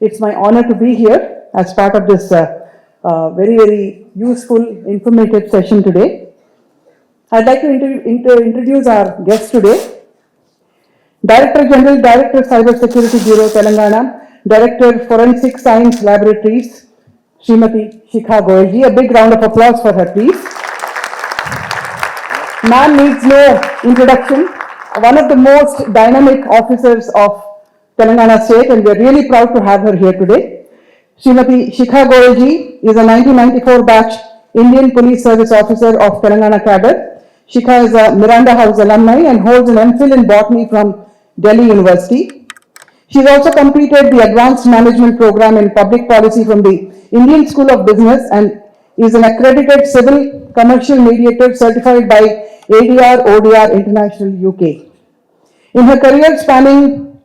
It's my honor to be here as part of this very, very useful, informative session today. I'd like to introduce our guest today, Director General, Director Cyber Security Bureau, Telangana, Director Forensic Science Laboratories, Srimati Shikha Goel ji. A big round of applause for her, please. Ma'am needs no introduction. One of the most dynamic officers of Telangana state, and we are really proud to have her here today. Srimati Shikha Goel ji is a 1994 batch Indian Police Service Officer of Telangana cadre. Shikha is a Miranda House alumni and holds an MPhil in Botany from Delhi University. She has also completed the Advanced Management Program in Public Policy from the Indian School of Business and is an accredited civil commercial mediator certified by ADR ODR International UK. In her career spanning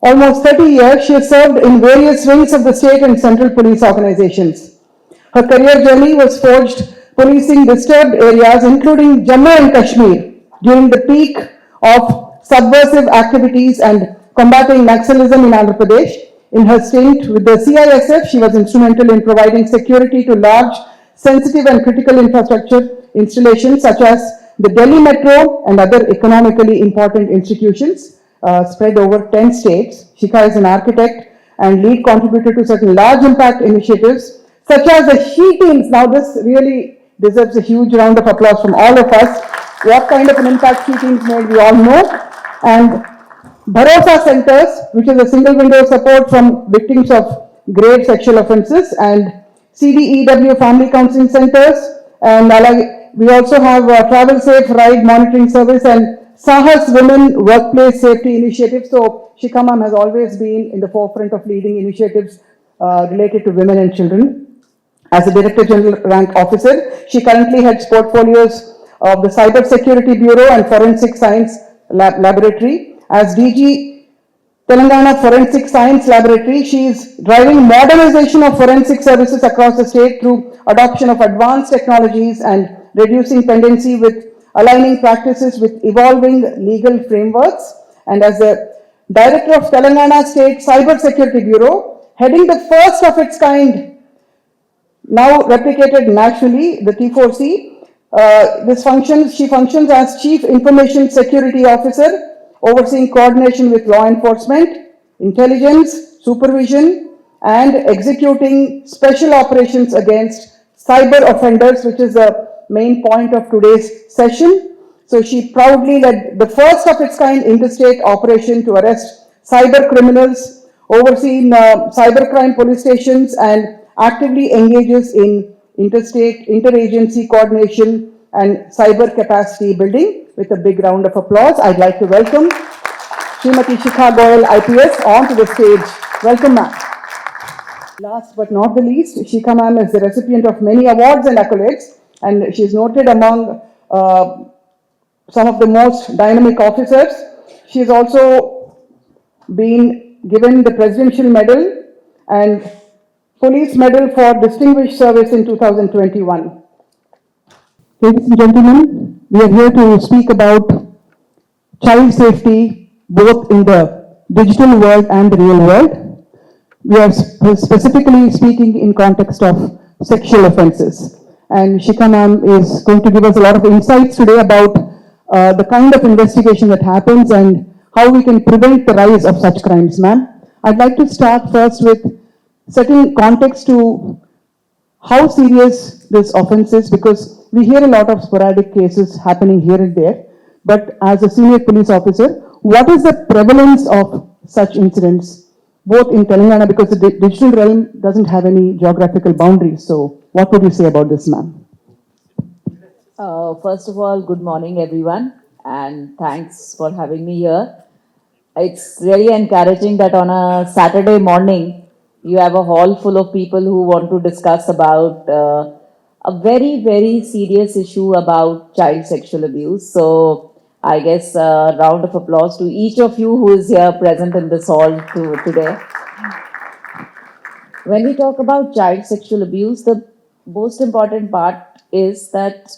almost 30 years, she has served in various wings of the state and central police organizations. Her career journey was forged policing disturbed areas including Jammu and Kashmir during the peak of subversive activities and combating Naxalism in Andhra Pradesh. In her stint with the CISF, she was instrumental in providing security to large, sensitive and critical infrastructure installations such as the Delhi Metro and other economically important institutions spread over 10 states. Shikha is an architect and lead contributor to certain large impact initiatives such as the SHE teams. Now this really deserves a huge round of applause from all of us. What kind of an impact SHE teams made, we all know. And Bharosa Centers, which is a single window support from victims of grave sexual offences, and CDEW Family Counseling Centers, and we also have Travel Safe Ride Monitoring Service and Sahas Women Workplace Safety Initiative. So Shikha ma'am has always been in the forefront of leading initiatives related to women and children. As a Director General rank officer, she currently heads portfolios of the Cyber Security Bureau and Forensic Science Laboratory. As DG Telangana Forensic Science Laboratory, she is driving modernization of forensic services across the state through adoption of advanced technologies and reducing pendency with aligning practices with evolving legal frameworks. And as the Director of Telangana State Cyber Security Bureau, heading the first of its kind, now replicated nationally, the T4C, she functions as Chief Information Security Officer, overseeing coordination with law enforcement, intelligence, supervision, and executing special operations against cyber offenders, which is the main point of today's session. So she proudly led the first of its kind interstate operation to arrest cyber criminals, overseeing cybercrime police stations, and actively engages in interstate, interagency coordination and cyber capacity building. With a big round of applause, I'd like to welcome Srimati Shikha Goel, IPS, onto the stage. Welcome, ma'am. Last but not the least, Shikha ma'am is the recipient of many awards and accolades, and she is noted among some of the most dynamic officers. She has also been given the Presidential Medal and Police Medal for Distinguished Service in 2021. Ladies and gentlemen, we are here to speak about child safety both in the digital world and the real world. We are specifically speaking in context of sexual offences. And Shikha ma'am is going to give us a lot of insights today about the kind of investigation that happens and how we can prevent the rise of such crimes, ma'am. I'd like to start first with setting context to how serious this offense is, because we hear a lot of sporadic cases happening here and there. But as a senior police officer, what is the prevalence of such incidents, both in Telangana, because the digital realm doesn't have any geographical boundaries. So what would you say about this, ma'am? First of all, good morning, everyone, and thanks for having me here. It's really encouraging that on a Saturday morning, you have a hall full of people who want to discuss about a very, very serious issue about child sexual abuse. So I guess a round of applause to each of you who is here present in this hall today. When we talk about child sexual abuse, the most important part is that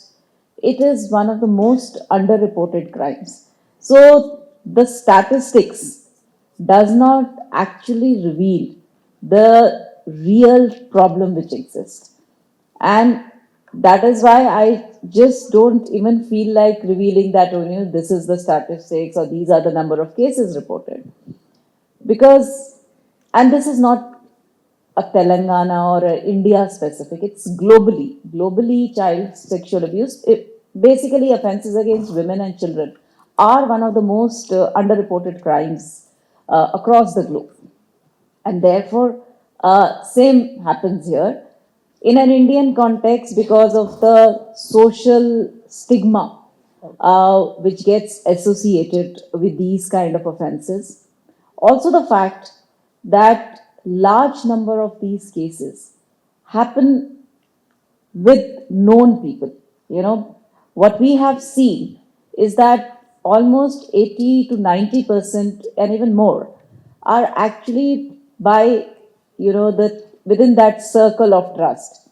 it is one of the most underreported crimes. So the statistics does not actually reveal the real problem which exists. And that is why I just don't even feel like revealing that, oh, this is the statistics or these are the number of cases reported. Because, and this is not a Telangana or a India specific, it's globally child sexual abuse, basically offenses against women and children are one of the most underreported crimes across the globe. And therefore, same happens here. In an Indian context, because of the social stigma which gets associated with these kind of offenses, also the fact that large number of these cases happen with known people. What we have seen is that almost 80 to 90% and even more are actually by, the within that circle of trust.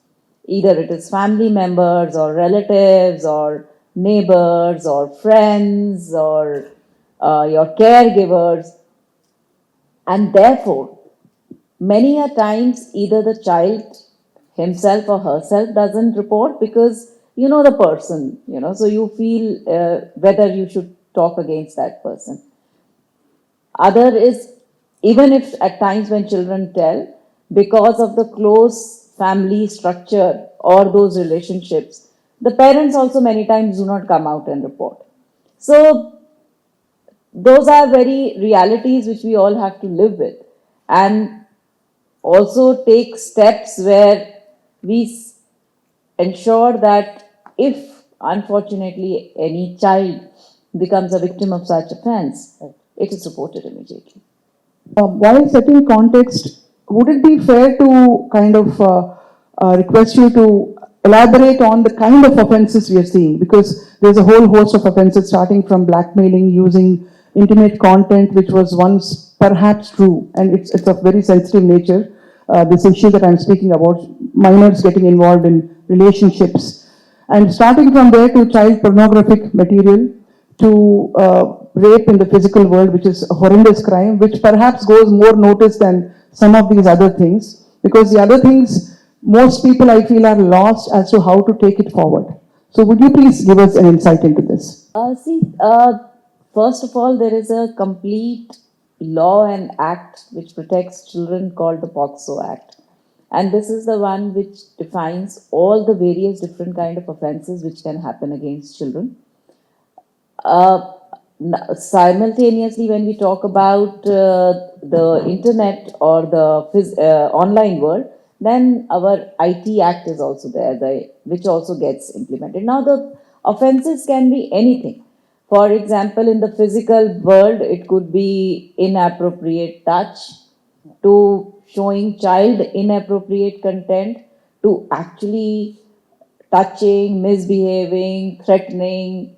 Either it is family members or relatives or neighbors or friends or your caregivers. And therefore, many a times either the child himself or herself doesn't report because you know the person, so you feel whether you should talk against that person. Other is, even if at times when children tell, because of the close family structure or those relationships, the parents also many times do not come out and report. So those are very realities which we all have to live with, and also take steps where we ensure that if unfortunately any child becomes a victim of such offense, it is reported immediately. While setting context, would it be fair to kind of request you to elaborate on the kind of offenses we are seeing? Because there's a whole host of offenses starting from blackmailing, using intimate content, which was once perhaps true, and it's of very sensitive nature. This issue that I'm speaking about, minors getting involved in relationships, and starting from there to child pornographic material, to rape in the physical world, which is a horrendous crime, which perhaps goes more noticed than some of these other things, because the other things, most people I feel are lost as to how to take it forward. So would you please give us an insight into this? First of all, there is a complete law and act which protects children called the POCSO Act. And this is the one which defines all the various different kind of offenses which can happen against children. Uh, Simultaneously, when we talk about the internet or the online world, then our IT Act is also there, which also gets implemented. Now, the offenses can be anything. For example, in the physical world, it could be inappropriate touch, to showing child inappropriate content, to actually touching, misbehaving, threatening,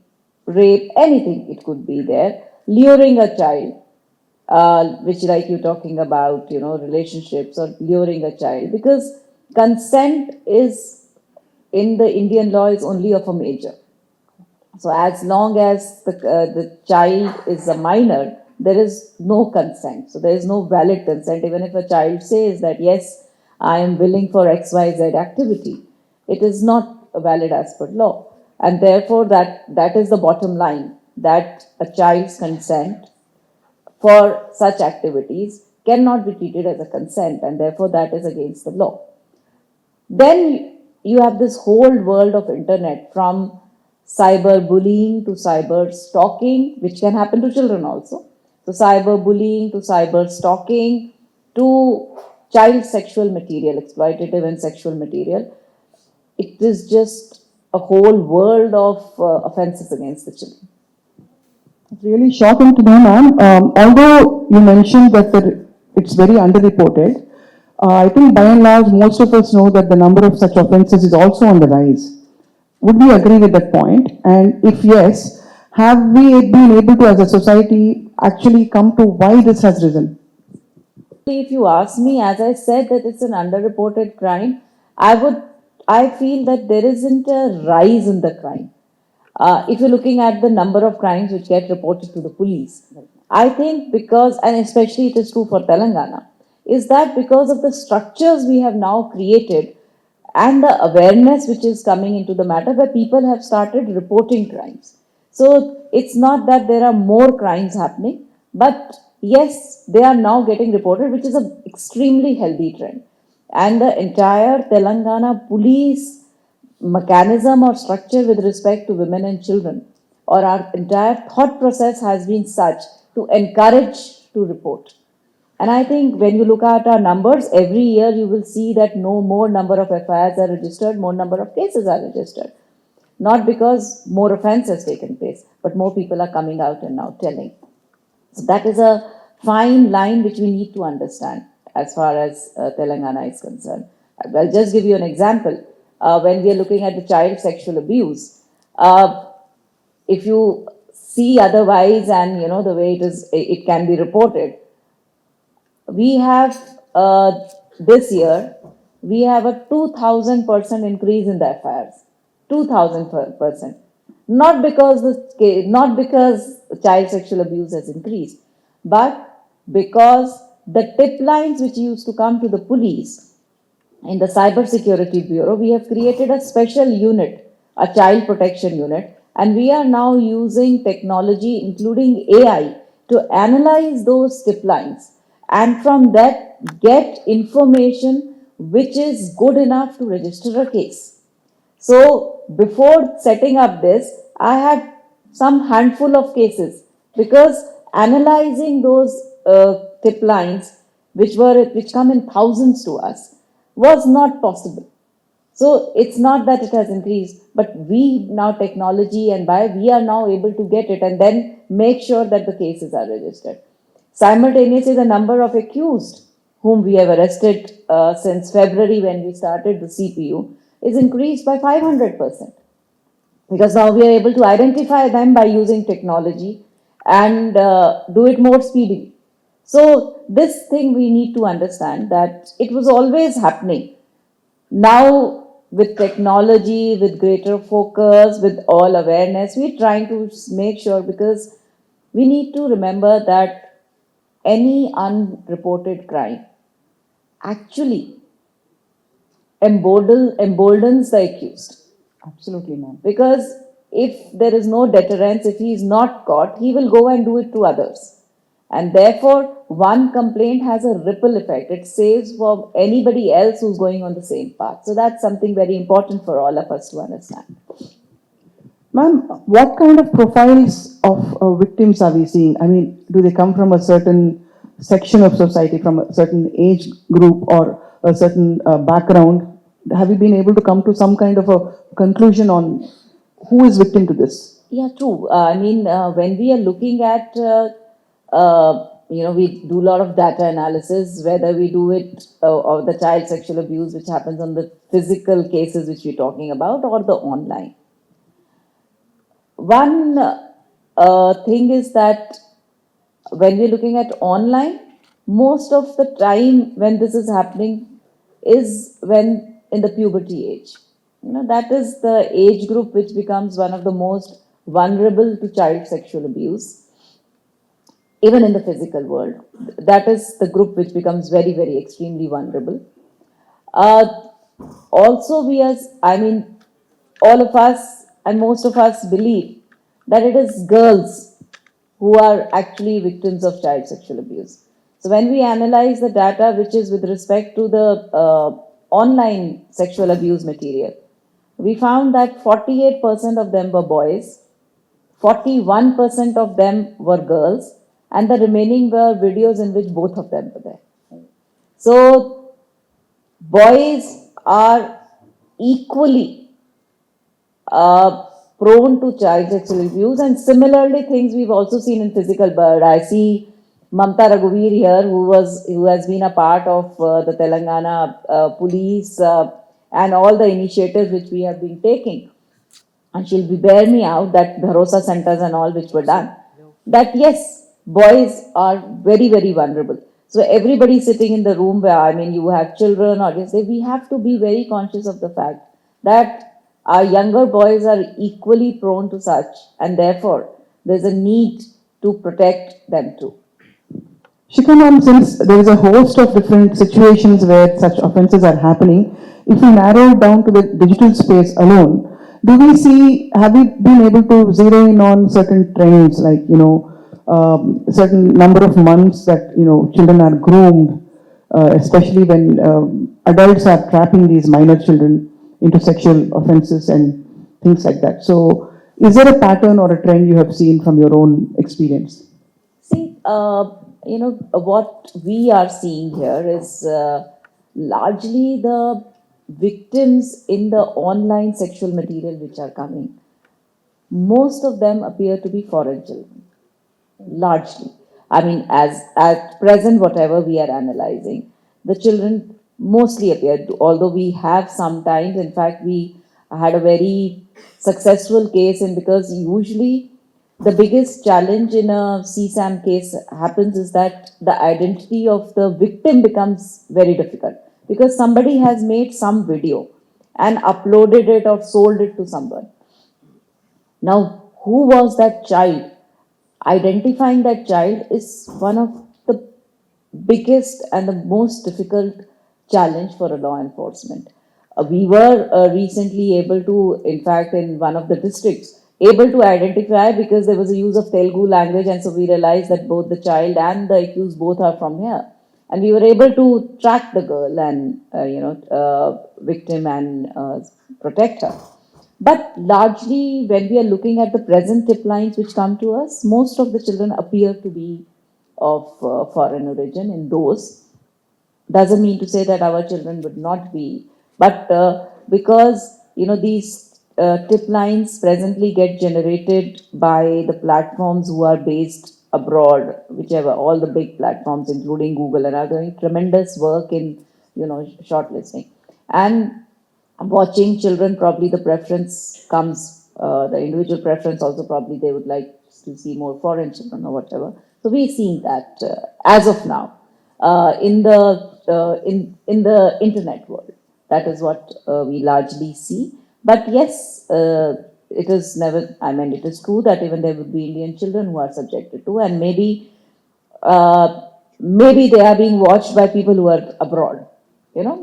rape, anything it could be there, luring a child, which like you're talking about, relationships or luring a child, because consent is in the Indian law is only of a major. So as long as the child is a minor, there is no consent. So there is no valid consent. Even if a child says that, yes, I am willing for XYZ activity, it is not valid as per law. And therefore, that is the bottom line, that a child's consent for such activities cannot be treated as a consent, and therefore that is against the law. Then you have this whole world of internet, from cyber bullying to cyber stalking, which can happen to children also. So cyber bullying to cyber stalking to child sexual material, exploitative and sexual material. It is just a whole world of offenses against the children. It's really shocking to know, ma'am. Although you mentioned that it's very underreported, I think by and large most of us know that the number of such offences is also on the rise. Would we agree with that point? And if yes, have we been able to, as a society, actually come to why this has risen? If you ask me, as I said, that it's an underreported crime, I feel that there isn't a rise in the crime. If you're looking at the number of crimes which get reported to the police, I think because, and especially it is true for Telangana, is that because of the structures we have now created and the awareness which is coming into the matter, where people have started reporting crimes. So it's not that there are more crimes happening, but yes, they are now getting reported, which is an extremely healthy trend. And the entire Telangana police mechanism or structure with respect to women and children, or our entire thought process has been such to encourage to report. And I think when you look at our numbers, every year you will see that no more number of FIRs are registered, more number of cases are registered. Not because more offense has taken place, but more people are coming out and now telling. So that is a fine line which we need to understand as far as Telangana is concerned. I'll just give you an example. When we are looking at the child sexual abuse, if you see otherwise and you know the way it can be reported, we have this year we have a 2000% increase in the FIRs. 2000%. Not because child sexual abuse has increased, but because the tip lines which used to come to the police in the Cyber Security Bureau, we have created a special unit, a child protection unit, and we are now using technology, including AI, to analyze those tip lines and from that get information which is good enough to register a case. So before setting up this, I had some handful of cases because analyzing those tip lines, which come in thousands to us, was not possible. So it's not that it has increased, but we now technology and by we are now able to get it and then make sure that the cases are registered. Simultaneously, the number of accused whom we have arrested since February when we started the CPU is increased by 500% because now we are able to identify them by using technology and do it more speedily. So this thing we need to understand that it was always happening. Now, with technology, with greater focus, with all awareness, we're trying to make sure because we need to remember that any unreported crime actually emboldens the accused. Absolutely, ma'am. Because if there is no deterrence, if he is not caught, he will go and do it to others. And therefore, one complaint has a ripple effect. It saves for anybody else who's going on the same path. So that's something very important for all of us to understand. Ma'am, what kind of profiles of victims are we seeing? I mean, do they come from a certain section of society, from a certain age group or a certain background? Have you been able to come to some kind of a conclusion on who is victim to this? Yeah, true. When we are looking at, we do a lot of data analysis, whether we do it or the child sexual abuse, which happens on the physical cases which we're talking about, or the online. One thing is that when we're looking at online, most of the time when this is happening is when in the puberty age. That is the age group which becomes one of the most vulnerable to child sexual abuse, even in the physical world. That is the group which becomes very, very extremely vulnerable. Uh, Also, all of us and most of us believe that it is girls who are actually victims of child sexual abuse. So, when we analyze the data which is with respect to the online sexual abuse material, we found that 48% of them were boys, 41% of them were girls, and the remaining were videos in which both of them were there. So, boys are equally prone to child sexual abuse, and similarly, things we've also seen in physical bird. I see Mamta Raghuveer here, who has been a part of the Telangana police and all the initiatives which we have been taking. And she'll be bear me out that Bharosa centers and all which were done. That yes, boys are very, very vulnerable. So everybody sitting in the room where you have children or just say we have to be very conscious of the fact that our younger boys are equally prone to such, and therefore there's a need to protect them too. Shikha ma'am, since there is a host of different situations where such offences are happening, if we narrow it down to the digital space alone, have we been able to zero in on certain trends, like, certain number of months that, children are groomed, especially when adults are trapping these minor children into sexual offences and things like that. So, is there a pattern or a trend you have seen from your own experience? See, what we are seeing here is largely the victims in the online sexual material which are coming. Most of them appear to be foreign children, largely. I mean, as at present, whatever we are analyzing, the children mostly appear, although we have sometimes, in fact, we had a very successful case, and because usually the biggest challenge in a CSAM case happens is that the identity of the victim becomes very difficult because somebody has made some video and uploaded it or sold it to someone. Now, who was that child? Identifying that child is one of the biggest and the most difficult challenge for a law enforcement. We were recently able to, in fact, in one of the districts, able to identify because there was a use of Telugu language, and so we realized that both the child and the accused both are from here, and we were able to track the girl and victim and protect her. But largely, when we are looking at the present tip lines which come to us, most of the children appear to be of foreign origin in those. Doesn't mean to say that our children would not be, but because these tip lines presently get generated by the platforms who are based abroad, whichever, all the big platforms including Google, and are doing tremendous work in shortlisting. And watching children, probably the preference comes, the individual preference also, probably they would like to see more foreign children or whatever. So we're seeing that as of now in the internet world. That is what we largely see. But yes, it is never. I mean, it is true that even there would be Indian children who are subjected to, and maybe they are being watched by people who are abroad,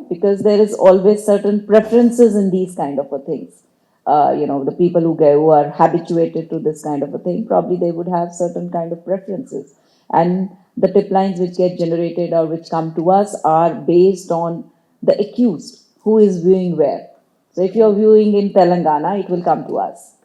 because there is always certain preferences in these kind of a things. The people who are habituated to this kind of a thing, probably they would have certain kind of preferences. And the tip lines which get generated or which come to us are based on the accused who is viewing where. So if you're viewing in Telangana, it will come to us.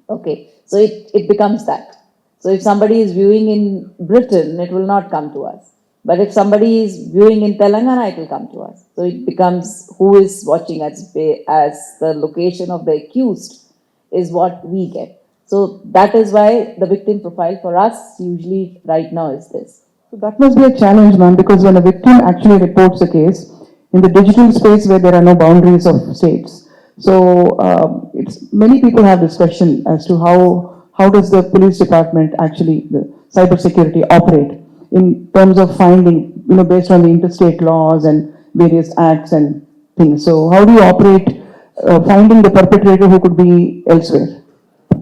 Okay, so it becomes that. So if somebody is viewing in Britain, it will not come to us. But if somebody is viewing in Telangana, it will come to us. So it becomes who is watching as the location of the accused is what we get. So that is why the victim profile for us usually right now is this. So that must be a challenge, ma'am, because when a victim actually reports a case in the digital space where there are no boundaries of states, so it's many people have this question as to how does the police department actually the cybersecurity operate in terms of finding based on the interstate laws and various acts and things. So how do you operate finding the perpetrator who could be elsewhere?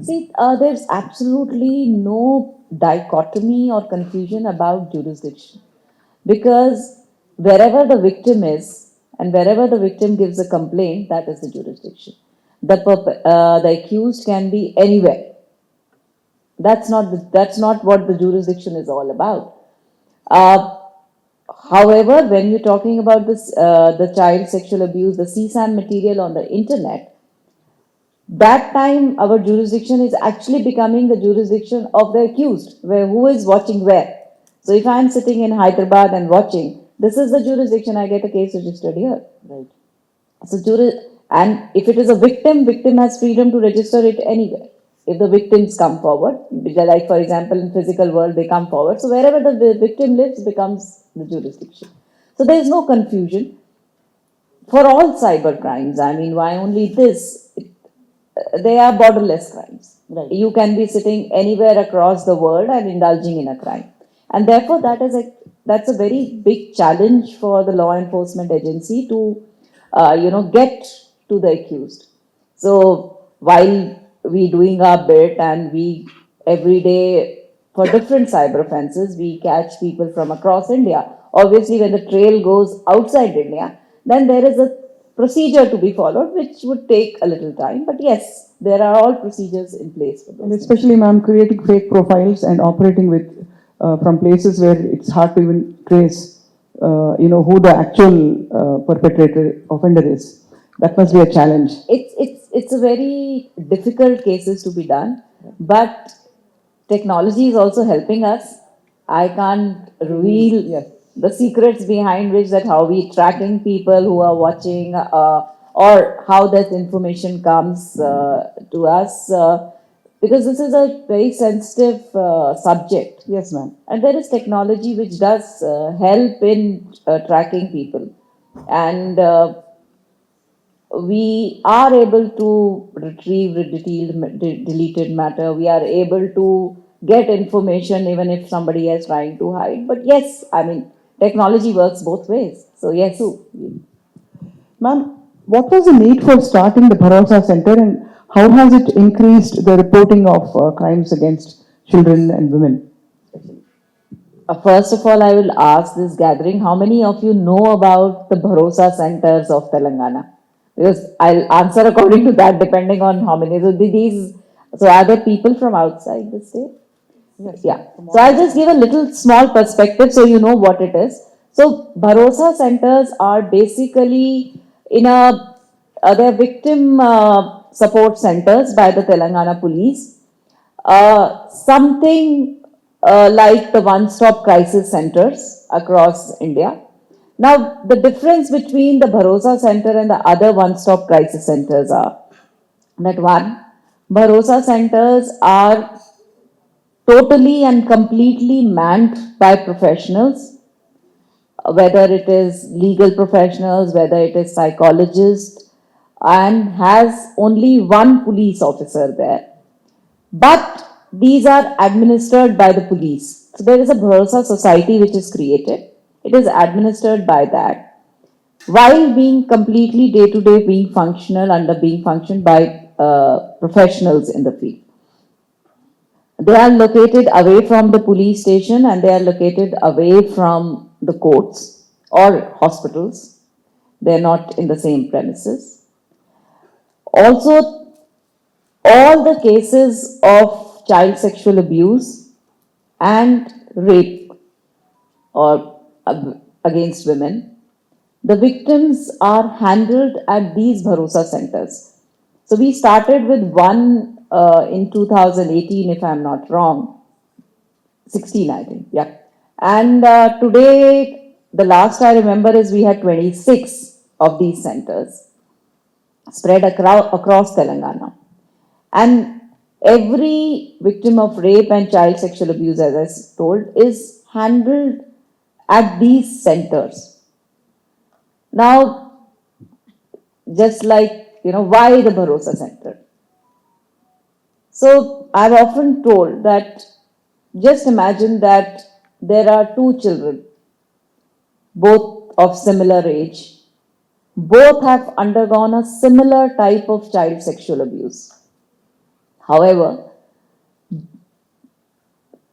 See, there's absolutely no dichotomy or confusion about jurisdiction because wherever the victim is and wherever the victim gives a complaint, that is the jurisdiction. The accused can be anywhere. That's not what the jurisdiction is all about. Uh, However, when you're talking about this, the child sexual abuse, the CSAM material on the internet, that time our jurisdiction is actually becoming the jurisdiction of the accused, where who is watching where. So if I'm sitting in Hyderabad and watching, this is the jurisdiction, I get a case registered here. Right. So and if it is a victim, victim has freedom to register it anywhere. If the victims come forward, like for example in physical world they come forward, so wherever the victim lives becomes the jurisdiction. So there is no confusion for all cyber crimes. I mean, why only this? They are borderless crimes. Right. You can be sitting anywhere across the world and indulging in a crime, and therefore that's a very big challenge for the law enforcement agency to, get to the accused. So while we doing our bit and we every day for different cyber offenses. We catch people from across India. Obviously, when the trail goes outside India, then there is a procedure to be followed, which would take a little time. But yes, there are all procedures in place for And those. especially, ma'am, creating fake profiles and operating with from places where it's hard to even trace, who the actual perpetrator offender is. That must be a challenge. It's a very difficult cases to be done, but technology is also helping us. I can't reveal Yes. the secrets behind which that how we tracking people who are watching, or how that information comes to us, because this is a very sensitive subject. Yes, ma'am. And there is technology which does help in tracking people. And we are able to retrieve deleted matter. We are able to get information even if somebody is trying to hide. But yes, I mean, technology works both ways. So yes. Ma'am, what was the need for starting the Bharosa Center and how has it increased the reporting of crimes against children and women? First of all, I will ask this gathering, how many of you know about the Bharosa centers of Telangana? Because I'll answer according to that, depending on how many. So are there people from outside the state? Yes. Yeah. So I'll just give a little small perspective so you know what it is. So Bharosa centers are basically they're victim support centers by the Telangana police. Something like the one-stop crisis centers across India. Now, the difference between the Bharosa Center and the other one-stop crisis centers are that one, Bharosa centers are totally and completely manned by professionals, whether it is legal professionals, whether it is psychologists, and has only one police officer there. But these are administered by the police. So there is a Bharosa society which is created. It is administered by that, while being completely day to day being functional under being functioned by professionals in the field. They are located away from the police station and they are located away from the courts or hospitals. They are not in the same premises. Also, all the cases of child sexual abuse and rape or against women, the victims are handled at these Bharosa centers. So we started with one in 2018, if I'm not wrong, 16, I think, yeah. And today, the last I remember is we had 26 of these centers spread across Telangana. And every victim of rape and child sexual abuse, as I told, is handled at these centers. Now, just like, why the Bharosa Center? So, I've often told that just imagine that there are two children, both of similar age, both have undergone a similar type of child sexual abuse. However,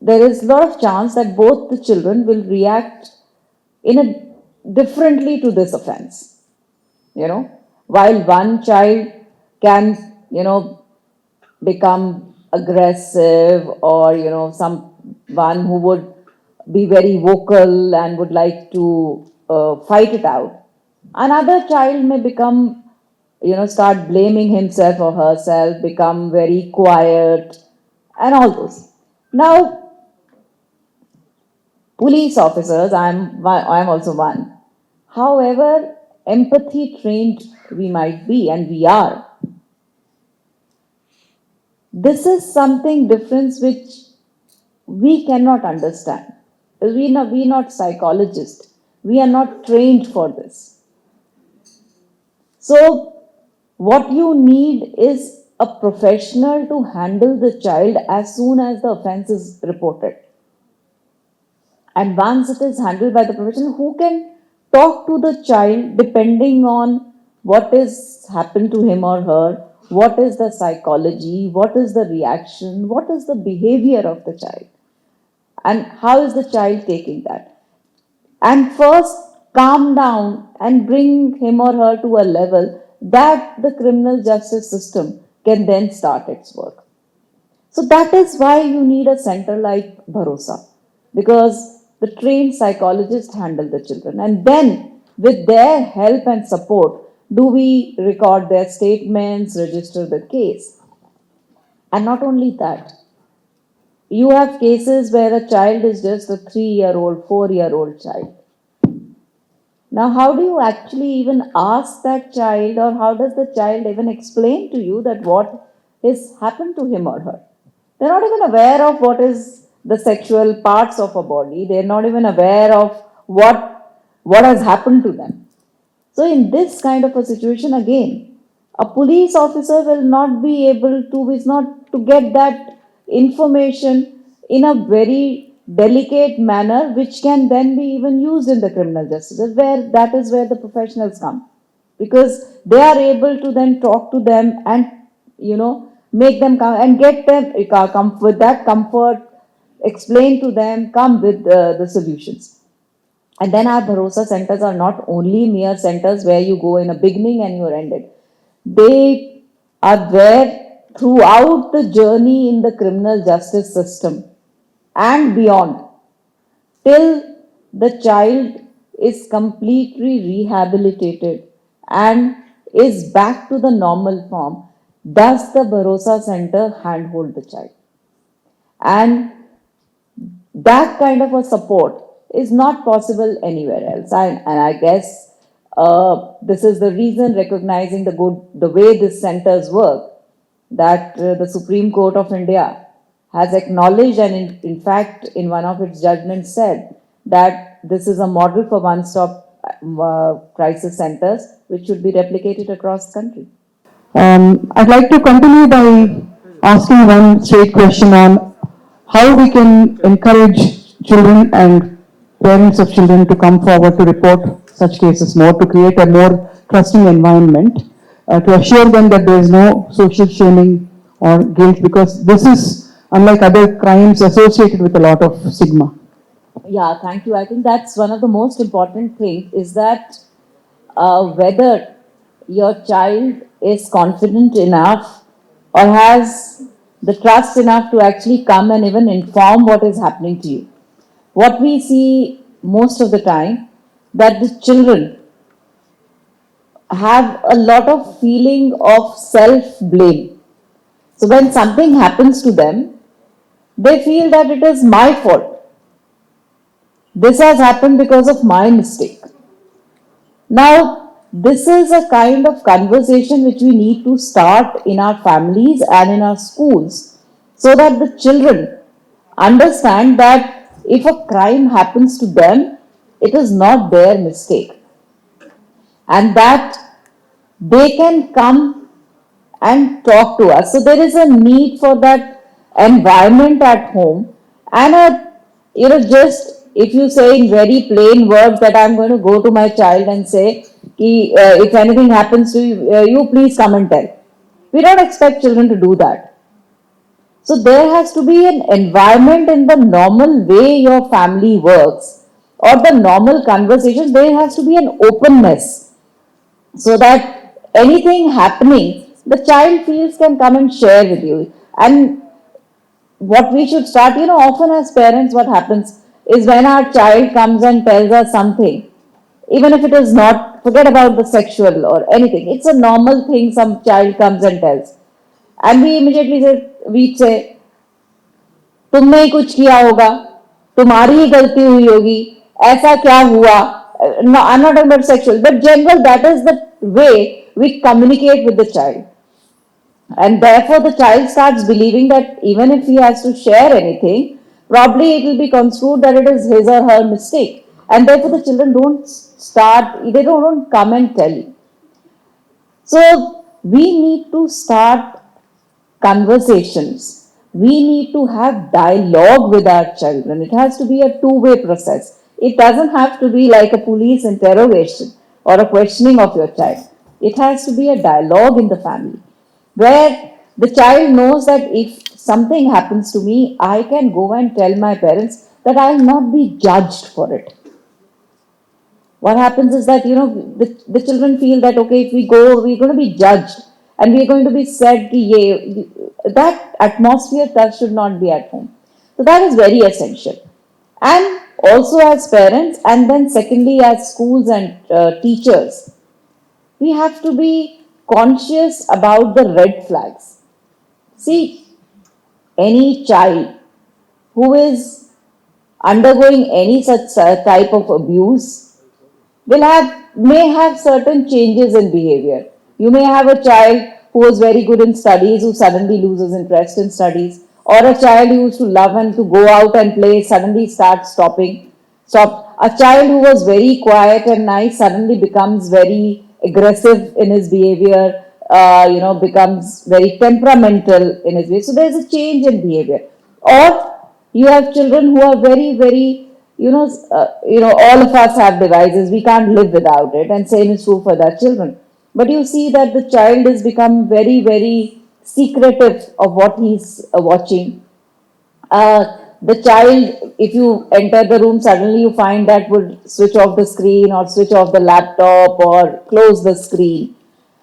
there is a lot of chance that both the children will react differently to this offense. While one child can, become aggressive or, someone who would be very vocal and would like to fight it out. Another child may become, start blaming himself or herself, become very quiet and all those. Now, police officers, I'm also one. However, empathy trained we might be and we are. This is something different which we cannot understand. We're not psychologists. We are not trained for this. So, what you need is a professional to handle the child as soon as the offense is reported. And once it is handled by the professional, who can talk to the child depending on what is happened to him or her, what is the psychology, what is the reaction, what is the behavior of the child. And how is the child taking that? And first calm down and bring him or her to a level that the criminal justice system can then start its work. So that is why you need a center like Bharosa, because the trained psychologists handle the children, and then with their help and support, do we record their statements, register the case. And not only that, you have cases where a child is just a 3-year-old, 4-year-old child. Now, how do you actually even ask that child, or how does the child even explain to you that what has happened to him or her? They're not even aware of what is the sexual parts of a body. They're not even aware of what has happened to them. So, in this kind of a situation, again, a police officer will not be able to, is not to get that information in a very delicate manner, which can then be even used in the criminal justice, where that is where the professionals come, because they are able to then talk to them and make them come and get them come with that comfort, explain to them, come with the solutions. And then our Bharosa centers are not only mere centers where you go in a beginning and you're ended. They are there throughout the journey in the criminal justice system and beyond, till the child is completely rehabilitated and is back to the normal form. Does the Bharosa Center handhold the child? And that kind of a support is not possible anywhere else. And I guess this is the reason, recognizing the way these centers work, that the Supreme Court of India has acknowledged, and in fact, in one of its judgments said that this is a model for one-stop crisis centers, which should be replicated across the country. I'd like to continue by asking one straight question on how we can encourage children and parents of children to come forward to report such cases more, to create a more trusting environment, to assure them that there is no social shaming or guilt, because this is, unlike other crimes, associated with a lot of stigma. Yeah, thank you. I think that's one of the most important things, is that whether your child is confident enough or has the trust enough to actually come and even inform what is happening to you. What we see most of the time, that the children have a lot of feeling of self blame. So when something happens to them, they feel that it is my fault. This has happened because of my mistake. Now, this is a kind of conversation which we need to start in our families and in our schools, so that the children understand that if a crime happens to them, it is not their mistake, and that they can come and talk to us. So there is a need for that environment at home, and just if you say in very plain words that I'm going to go to my child and say, if anything happens to you, you please come and tell. We don't expect children to do that. So there has to be an environment in the normal way your family works, or the normal conversations. There has to be an openness, so that anything happening, the child feels can come and share with you. And what we should start, often as parents, what happens is, when our child comes and tells us something, even if it is not, forget about the sexual or anything, it's a normal thing, some child comes and tells, and we immediately say, तुमने ही कुछ किया होगा, तुम्हारी ही गलती हुई होगी, ऐसा क्या हुआ. No, I'm not talking about sexual, but general, that is the way we communicate with the child. And therefore, the child starts believing that even if he has to share anything, probably it will be construed that it is his or her mistake. And therefore, the children they don't come and tell you. So, we need to start conversations. We need to have dialogue with our children. It has to be a two-way process. It doesn't have to be like a police interrogation or a questioning of your child. It has to be a dialogue in the family, where the child knows that if something happens to me, I can go and tell my parents, that I'll not be judged for it. What happens is that, the children feel that, okay, if we go, we're going to be judged and we're going to be said, ki ye, that atmosphere that should not be at home. So that is very essential. And also as parents, and then secondly, as schools and teachers, we have to be conscious about the red flags. See, any child who is undergoing any such type of abuse may have certain changes in behavior. You may have a child who was very good in studies who suddenly loses interest in studies, or a child who used to love and to go out and play suddenly starts stop. A child who was very quiet and nice suddenly becomes very aggressive in his behavior, becomes very temperamental in his behavior. So there's a change in behavior. Or you have children who are very, very, all of us have devices. We can't live without it, and same is true for their children. But you see that the child has become very, very secretive of what he's watching. The child, if you enter the room, suddenly you find that would switch off the screen or switch off the laptop or close the screen,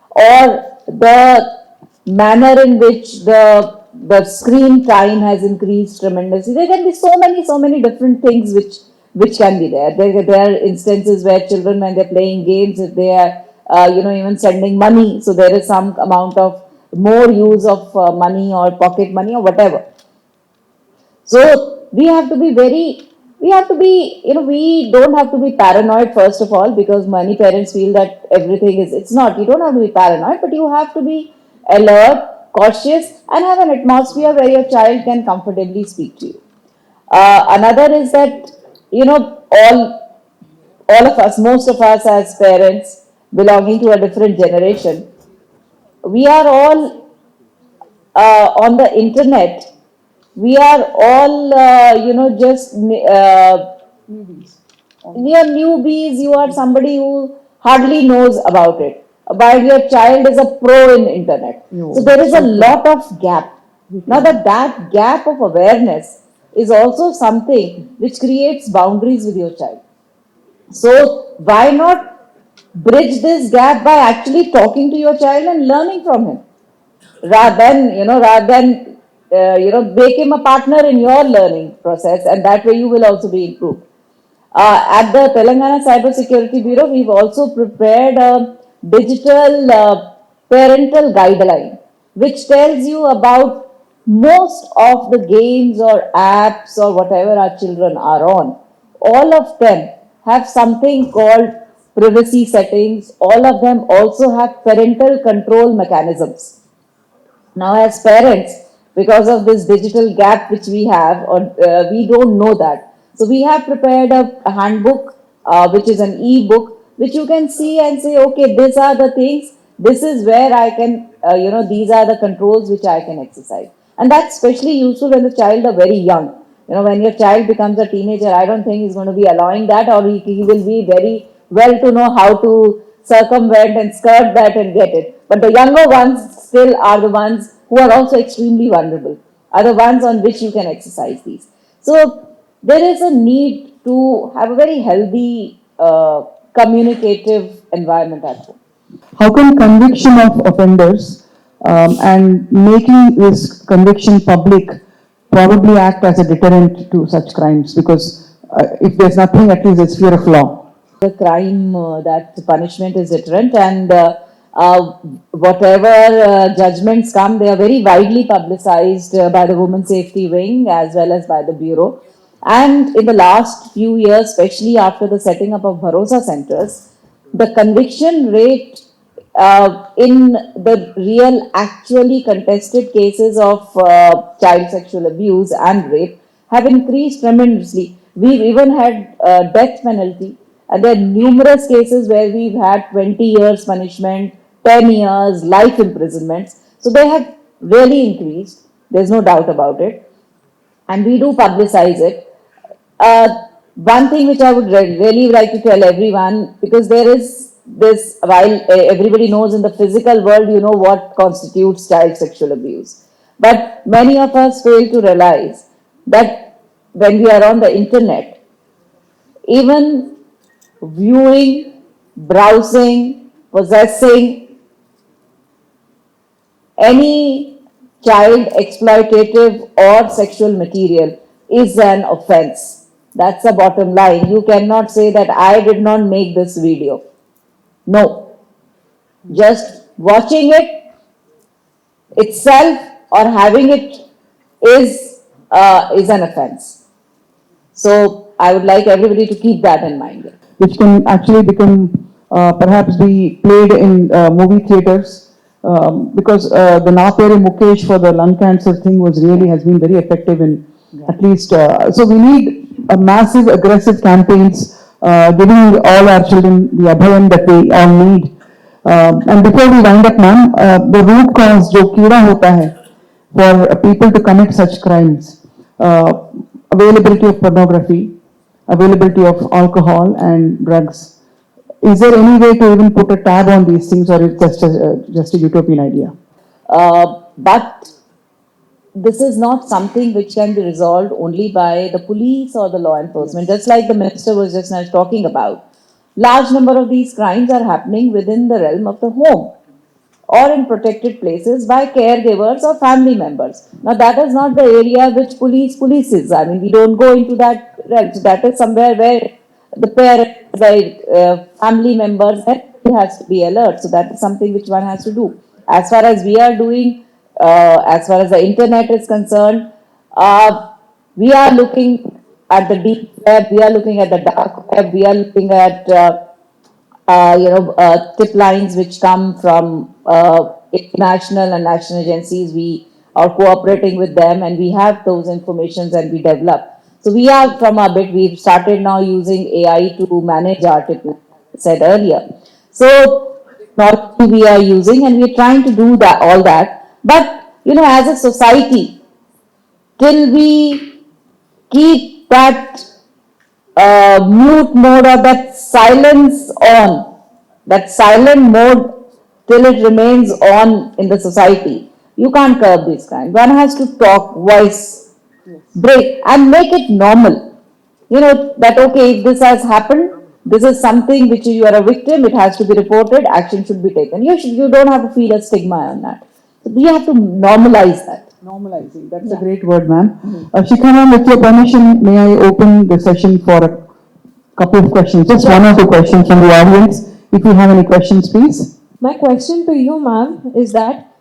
or the manner in which the screen time has increased tremendously. There can be so many different things which can be there. There are instances where children, when they're playing games, if they are even sending money, so there is some amount of more use of money or pocket money or whatever. So we have to be, we don't have to be paranoid first of all, because many parents feel that everything is, it's not, you don't have to be paranoid, but you have to be alert, cautious, and have an atmosphere where your child can comfortably speak to you. Another is that, all of us, most of us as parents belonging to a different generation, we are all on the internet. We are all, just we are newbies. You are somebody who hardly knows about it, while your child is a pro in internet. So there is a lot of gap. Now that gap of awareness is also something which creates boundaries with your child. So why not bridge this gap by actually talking to your child and learning from him, rather than make him a partner in your learning process, and that way you will also be improved. At the Telangana Cyber Security Bureau, we've also prepared a digital parental guideline, which tells you about most of the games or apps or whatever our children are on. All of them have something called privacy settings. All of them also have parental control mechanisms. Now, as parents, because of this digital gap which we have, or we don't know that, so we have prepared a handbook, which is an e-book, which you can see and say, okay, these are the things, this is where I can, these are the controls which I can exercise. And that's especially useful when the child are very young. When your child becomes a teenager, I don't think he's going to be allowing that, or he will be very well to know how to circumvent and skirt that and get it. But the younger ones still are the ones who are also extremely vulnerable, are the ones on which you can exercise these. So there is a need to have a very healthy, communicative environment at home. How can conviction of offenders and making this conviction public probably act as a deterrent to such crimes? Because if there's nothing, at least there's fear of law. The crime, that punishment is deterrent, and whatever judgments come, they are very widely publicized by the Women Safety Wing as well as by the Bureau. And in the last few years, especially after the setting up of Bharosa centers, the conviction rate in the real, actually contested cases of child sexual abuse and rape have increased tremendously. We've even had death penalty, and there are numerous cases where we've had 20 years punishment, 10 years, life imprisonments. So they have really increased. There's no doubt about it, and we do publicize it. One thing which I would really like to tell everyone, because there is this, while everybody knows in the physical world, what constitutes child sexual abuse, but many of us fail to realize that when we are on the internet, even viewing, browsing, possessing any child exploitative or sexual material is an offense. That's the bottom line. You cannot say that I did not make this video. No. Just watching it itself or having it is an offense. So I would like everybody to keep that in mind. Which can actually become perhaps be played in movie theaters because the Na Pere Mukesh for the lung cancer thing was really has been very effective in at least so we need a massive aggressive campaigns giving all our children the abhayam that we all need and before we wind up ma'am the root cause जो कीड़ा होता है for people to commit such crimes availability of pornography, availability of alcohol and drugs. Is there any way to even put a tab on these things, or it's just a utopian idea? But this is not something which can be resolved only by the police or the law enforcement, just like the minister was just now talking about. Large number of these crimes are happening within the realm of the home or in protected places by caregivers or family members. Now that is not the area which polices. I mean, we don't go into that realm. So that is somewhere where the parents, like family members, everybody has to be alert. So that is something which one has to do. As far as we are doing, as far as the internet is concerned, we are looking at the deep web, we are looking at the dark web, we are looking at tip lines which come from international and national agencies. We are cooperating with them and we have those informations and we develop. So we are from a bit, we've started now using AI to manage our tip, said earlier. So technology we are using and we're trying to do that, all that. But, as a society, till we keep that mute mode or that silence on, that silent mode till it remains on in the society. You can't curb this kind. One has to talk, voice, break, and make it normal. That okay, if this has happened, this is something which you are a victim, it has to be reported, action should be taken. You don't have to feel a stigma on that. So we have to normalize that. Normalizing, that's a great word, ma'am. Shikha ma'am, with your permission, may I open the session for a couple of questions, just one or two questions from the audience. If you have any questions, please. My question to you, ma'am, is that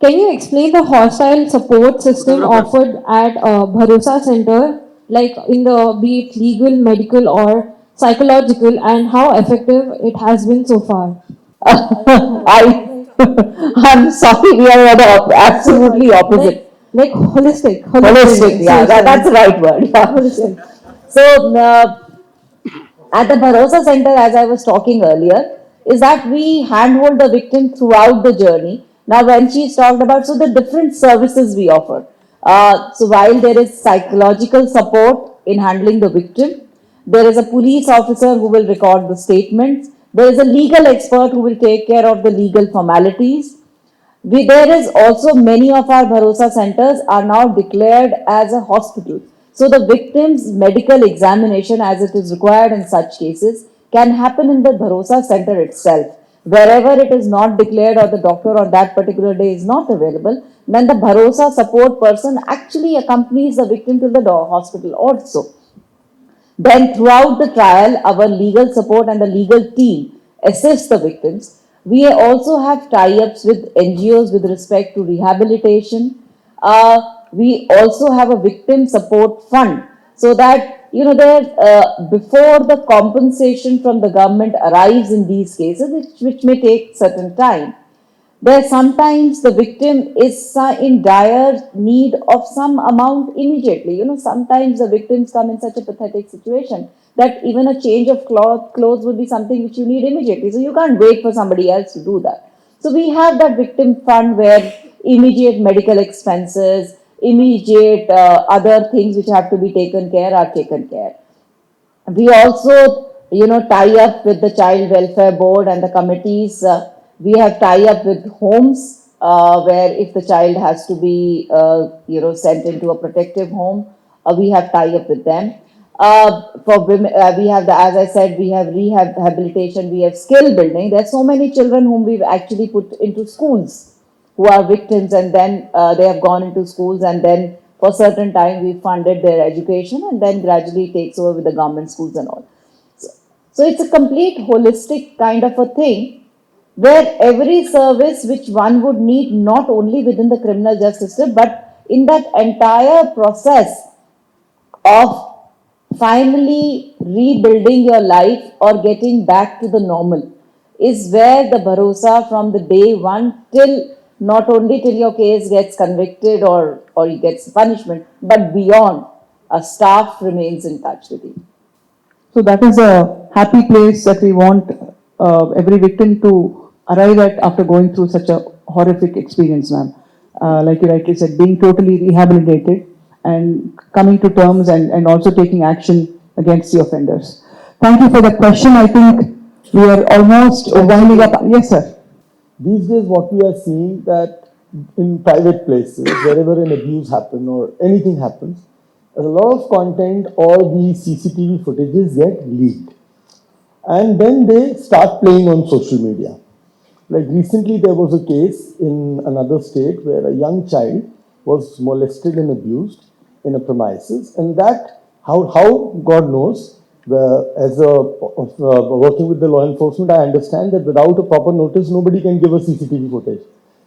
can you explain the hostile support system offered at Bharosa Center, like in the be it legal, medical, or psychological, and how effective it has been so far? I, I'm sorry, we are absolutely opposite. Like holistic, Holistic, yeah, that's the right word. Yeah. Holistic. So, at the Bharosa Center, as I was talking earlier, is that we handhold the victim throughout the journey. Now, when she's talked about, so the different services we offer. So, while there is psychological support in handling the victim, there is a police officer who will record the statements. There is a legal expert who will take care of the legal formalities. There is also many of our Bharosa centers are now declared as a hospital. So the victim's medical examination, as it is required in such cases, can happen in the Bharosa center itself. Wherever it is not declared or the doctor on that particular day is not available, then the Bharosa support person actually accompanies the victim to the hospital also. Then, throughout the trial, our legal support and the legal team assist the victims. We also have tie ups with NGOs with respect to rehabilitation. We also have a victim support fund so that, before the compensation from the government arrives in these cases, which may take certain time, where sometimes the victim is in dire need of some amount immediately. Sometimes the victims come in such a pathetic situation that even a change of clothes would be something which you need immediately. So you can't wait for somebody else to do that. So we have that victim fund where immediate medical expenses, immediate other things which have to be taken care are taken care. We also, tie up with the Child Welfare Board and the committees. We have tie up with homes where if the child has to be, sent into a protective home, We have tie-up with them. For women, we have as I said, we have rehabilitation, we have skill building. There are so many children whom we've actually put into schools who are victims, and then they have gone into schools, and then for certain time we funded their education, and then gradually takes over with the government schools and all. So it's a complete holistic kind of a thing where every service which one would need not only within the criminal justice system but in that entire process of finally rebuilding your life or getting back to the normal is where the bharosa from the day one till not only till your case gets convicted or you gets punishment but beyond, a staff remains in touch with you. So that is a happy place that we want every victim to arrive at after going through such a horrific experience, ma'am. Like you rightly said, being totally rehabilitated and coming to terms and also taking action against the offenders. Thank you for that question. I think we are almost winding up. Yes, sir. These days, what we are seeing that in private places, wherever an abuse happens or anything happens, a lot of content or the CCTV footages get leaked. And then they start playing on social media. Like recently, there was a case in another state where a young child was molested and abused in a premises, and that how God knows. As a working with the law enforcement, I understand that without a proper notice, nobody can give a CCTV footage.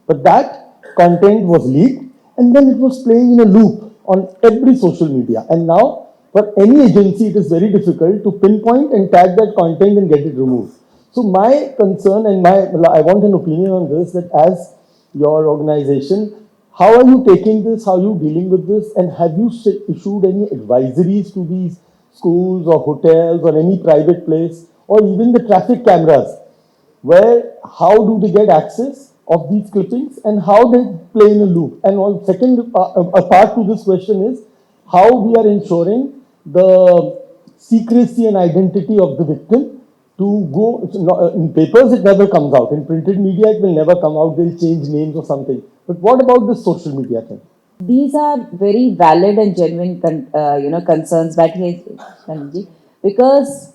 But that content was leaked, and then it was playing in a loop on every social media. And now, for any agency, it is very difficult to pinpoint and tag that content and get it removed. So my concern and I want an opinion on this, that as your organization, how are you taking this? How are you dealing with this? And have you issued any advisories to these schools or hotels or any private place or even the traffic cameras, where how do they get access of these clippings and how they play in a loop? And one second, a part to this question is how we are ensuring the secrecy and identity of the victim to go, in papers it never comes out, in printed media it will never come out, they'll change names or something. But what about the social media thing? These are very valid and genuine concerns that because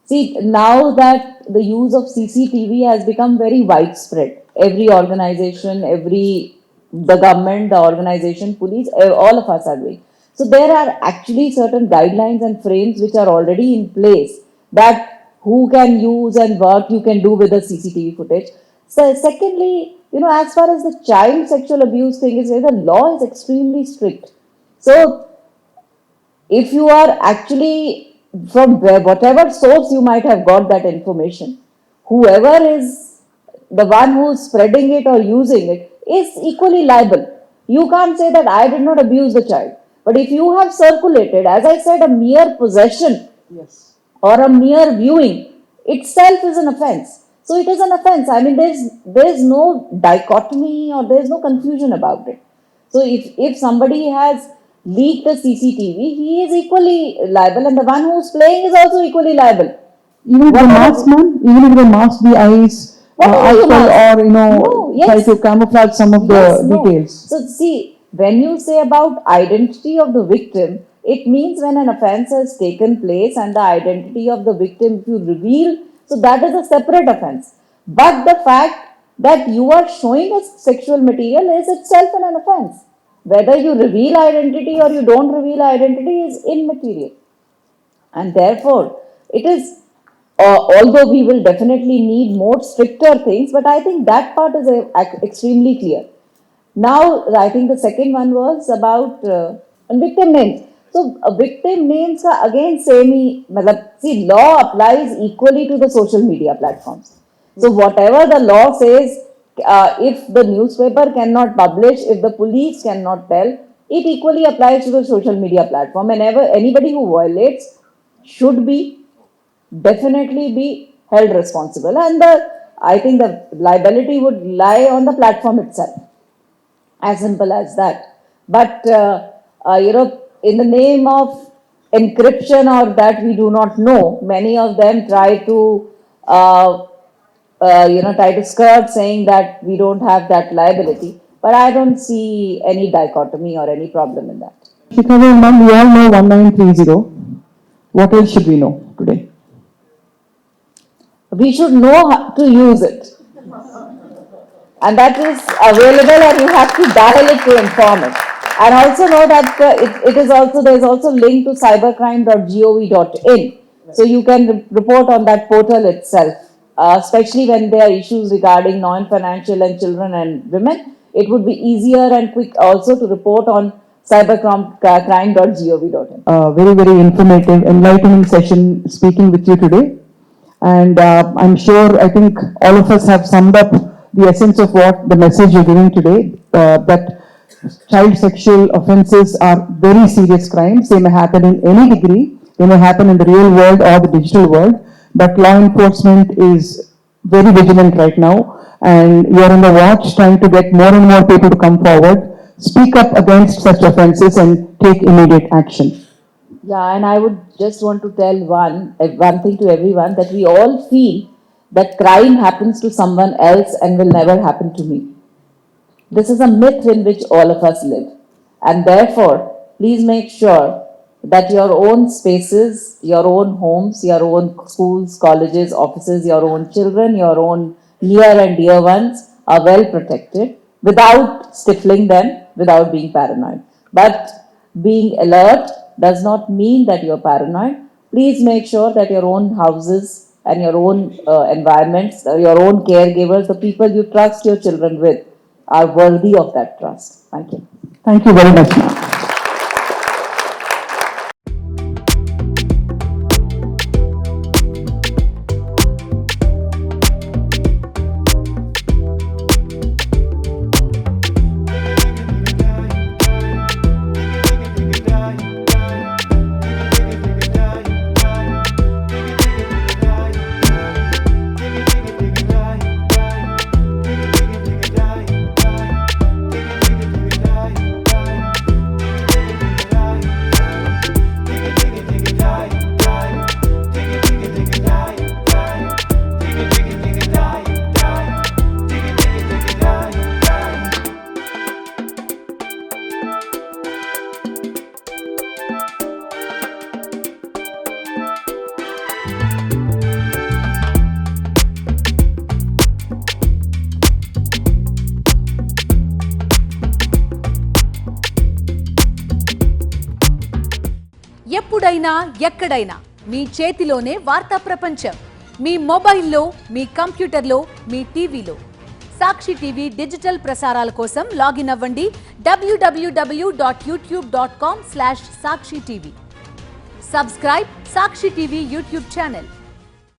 see, now that the use of CCTV has become very widespread, every organization, the government, the organization, police, all of us are doing. So there are actually certain guidelines and frames which are already in place that who can use and what you can do with the CCTV footage. So secondly, as far as the child sexual abuse thing is, the law is extremely strict. So if you are actually from whatever source you might have got that information, whoever is the one who is spreading it or using it is equally liable. You can't say that I did not abuse the child. But if you have circulated, as I said, a mere possession, yes, or a mere viewing itself is an offense. So it is an offense. I mean, there's no dichotomy or there's no confusion about it. So if somebody has leaked a CCTV, he is equally liable, and the one who's playing is also equally liable. Even if they mask, ma'am, even if they mask the eyes, or No, try yes. to camouflage some of Yes, the no. details. So see, when you say about identity of the victim, it means when an offense has taken place and the identity of the victim, if you reveal, so that is a separate offense. But the fact that you are showing us sexual material is itself an offense. Whether you reveal identity or you don't reveal identity is immaterial. And therefore, it is, although we will definitely need more stricter things, but I think that part is extremely clear. Now, I think the second one was about victim names. So, victim names are again same. See, law applies equally to the social media platforms. So, whatever the law says, if the newspaper cannot publish, if the police cannot tell, it equally applies to the social media platform. And anybody who violates should be definitely be held responsible. And I think the liability would lie on the platform itself. As simple as that. But, in the name of encryption or that we do not know, many of them try to skirt saying that we don't have that liability. But I don't see any dichotomy or any problem in that. Shikha Goel, ma'am, we all know 1930. What else should we know today? We should know how to use it. And that is available, and you have to dial it to inform it. And also know that there is also link to cybercrime.gov.in. So you can report on that portal itself, especially when there are issues regarding non-financial and children and women. It would be easier and quick also to report on cybercrime.gov.in. Very, very informative, enlightening session speaking with you today. And I'm sure, I think all of us have summed up the essence of what the message you're giving today, that child sexual offenses are very serious crimes. They may happen in any degree. They may happen in the real world or the digital world. But law enforcement is very vigilant right now. And you're on the watch trying to get more and more people to come forward, speak up against such offenses and take immediate action. Yeah, and I would just want to tell one thing to everyone, that we all feel that crime happens to someone else and will never happen to me. This is a myth in which all of us live. And therefore, please make sure that your own spaces, your own homes, your own schools, colleges, offices, your own children, your own near and dear ones are well protected without stifling them, without being paranoid. But being alert does not mean that you're paranoid. Please make sure that your own houses and your own environments, your own caregivers, the people you trust your children with, are worthy of that trust. Thank you. Thank you very much, ma'am. ఎప్పుడైనా ఎక్కడైనా మీ చేతిలోనే వార్తా ప్రపంచం, మీ మొబైల్లో, మీ కంప్యూటర్లో, మీ టీవీలో. సాక్షి TV digital ప్రసారాల కోసం login అవ్వండి www.youtube.com/sakshi tv. సబ్స్క్రైబ్ సాక్షి టీవీ యూట్యూబ్ ఛానల్.